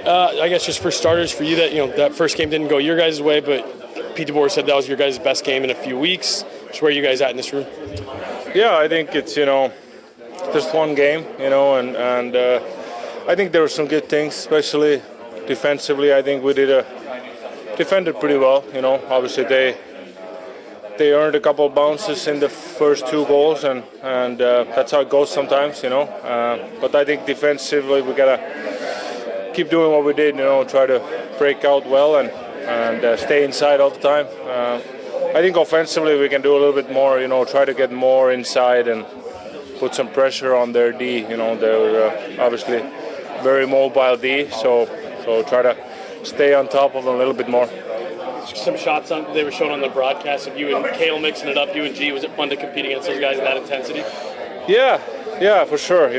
I guess just for starters, for you, that first game didn't go your guys' way, but Pete DeBoer said that was your guys' best game in a few weeks. Just where are you guys at in this room? Yeah, I think it's just one game, and I think there were some good things, especially defensively. I think we defended pretty well. Obviously they earned a couple of bounces in the first 2 goals, and that's how it goes sometimes, But I think defensively we gotta keep doing what we did, try to break out well and stay inside all the time. I think offensively we can do a little bit more, try to get more inside and put some pressure on their D. They're obviously very mobile D, so try to stay on top of them a little bit more. Some shots they were shown on the broadcast of you and Kale mixing it up, you and G. Was it fun to compete against those guys in that intensity? Yeah, for sure.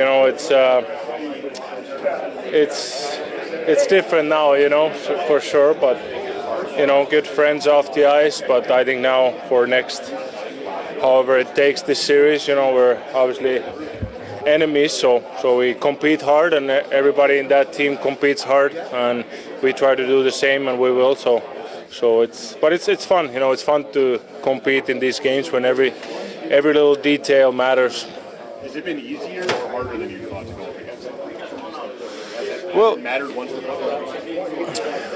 It's different now, for sure. But good friends off the ice. But I think now for next, however it takes this series, we're obviously enemies. So we compete hard, and everybody in that team competes hard, and we try to do the same, and we will. So it's fun. It's fun to compete in these games when every little detail matters. Has it been easier or harder than you thought to go up against it? Well, it mattered once the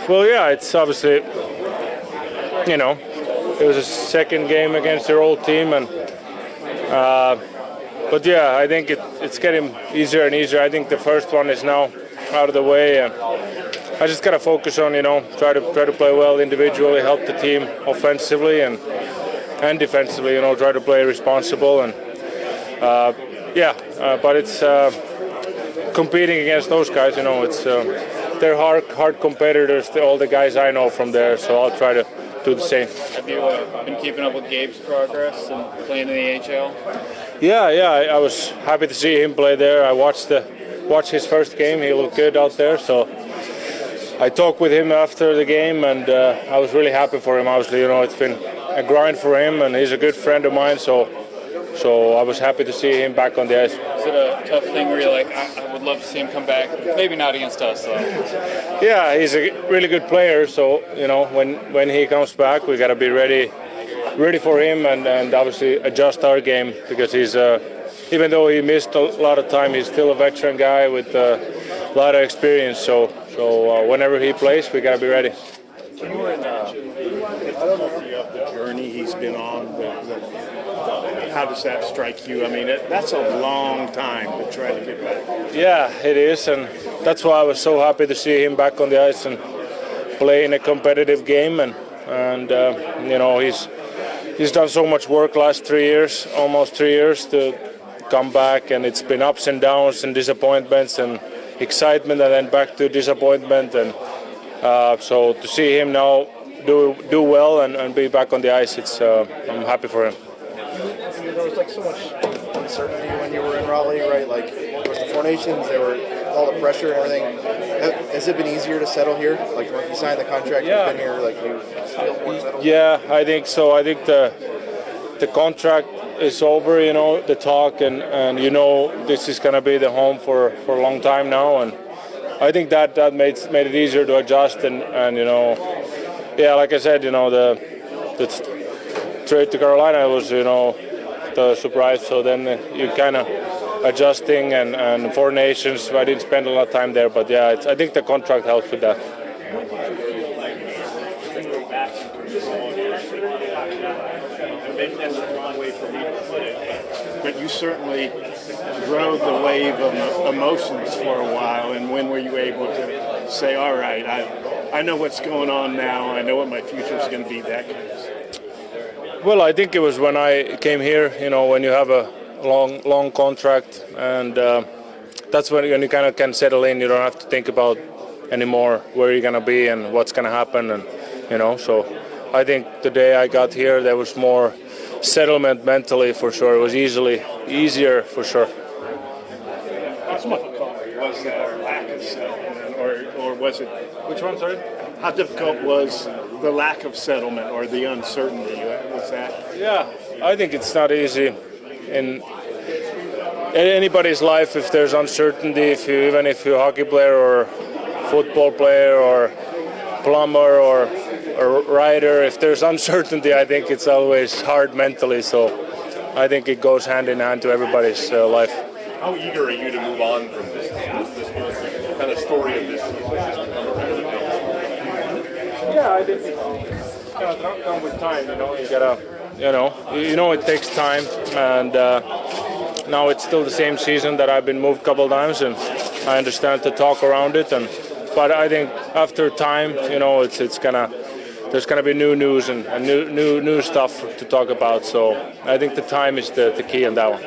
Well, yeah, it's obviously, it was a second game against their old team, and but yeah, I think it's getting easier and easier. I think the first one is now out of the way, and I just gotta focus on, try to play well individually, help the team offensively and defensively, try to play responsible, and but it's competing against those guys, it's they're hard competitors, all the guys I know from there, so I'll try to do the same. Have you been keeping up with Gabe's progress and playing in the AHL? Yeah, I was happy to see him play there. I watched his first game. He looked good out there, so I talked with him after the game, and I was really happy for him. Obviously, it's been a grind for him, and he's a good friend of mine, so I was happy to see him back on the ice. Is it a tough thing where you're like, I would love to see him come back? Maybe not against us, though. Yeah, he's a really good player, so when he comes back, we got to be ready for him, and obviously adjust our game, because he's even though he missed a lot of time, he's still a veteran guy with a lot of experience. So whenever he plays, we got to be ready. You were in the journey he's been on. How does that strike you? I mean, that's a long time to try to get back. Yeah, it is, and that's why I was so happy to see him back on the ice and play in a competitive game. And he's done so much work last 3 years, almost 3 years, to come back, and it's been ups and downs and disappointments and excitement, and then back to disappointment. And so to see him now do well and be back on the ice, I'm happy for him. There was so much uncertainty when you were in Raleigh, right? Like, there was the Four Nations, there were all the pressure and everything. Has it been easier to settle here? Like, when you signed the contract, you've been here, like, you feel more settled? Yeah, I think so. I think the contract is over, the talk, and this is going to be the home for a long time now, and I think that made it easier to adjust, and like I said, the trade to Carolina was, the surprise. So then you kind of adjusting, and Four Nations, I didn't spend a lot of time there, but yeah, I think the contract helps with that. Maybe that's the wrong way for me to put it, but you certainly rode the wave of emotions for a while, and when were you able to say, all right, I know what's going on now, I know what my future is going to be, that kind of stuff? Well, I think it was when I came here, when you have a long contract, and that's when you kind of can settle in. You don't have to think about anymore where you're going to be and what's going to happen, and so I think the day I got here, there was more settlement mentally, for sure. It was easier for sure. How difficult was that lack of settlement, or was it? Which one, sorry? How difficult was the lack of settlement or the uncertainty? Was that? Yeah, I think it's not easy in anybody's life if there's uncertainty. Even if you're a hockey player or football player or plumber or writer. If there's uncertainty, I think it's always hard mentally. So I think it goes hand in hand to everybody's life. How eager are you to move on from this kind of story of this? Yeah, I think it's gonna come with time. You gotta, it takes time, and now it's still the same season that I've been moved a couple times, and I understand the talk around it. But I think after time, there's gonna be new news and new stuff to talk about. So I think the time is the key in that one.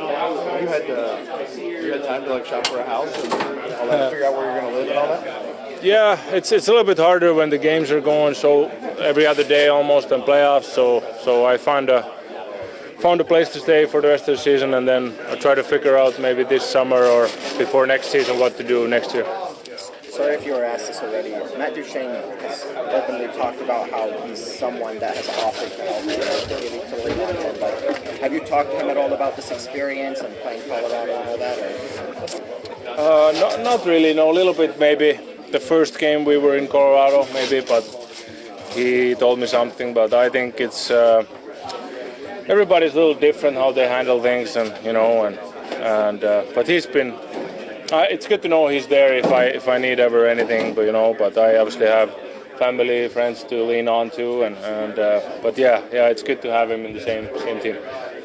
You had time to shop for a house and all that, figure out where you're going to live and all that? Yeah, it's a little bit harder when the games are going so every other day almost in playoffs. So I found a place to stay for the rest of the season, and then I try to figure out maybe this summer or before next season what to do next year. Sorry if you were asked this already. Matt Duchene has openly talked about how he's someone that has offered to help him. But have you talked to him at all about this experience and playing Colorado and all that? Or? Not really. No, a little bit maybe. The first game we were in Colorado, maybe, but he told me something. But I think it's everybody's a little different how they handle things, and but he's been. It's good to know he's there if I need ever anything, but I obviously have family, friends to lean on to, but yeah, it's good to have him in the same team.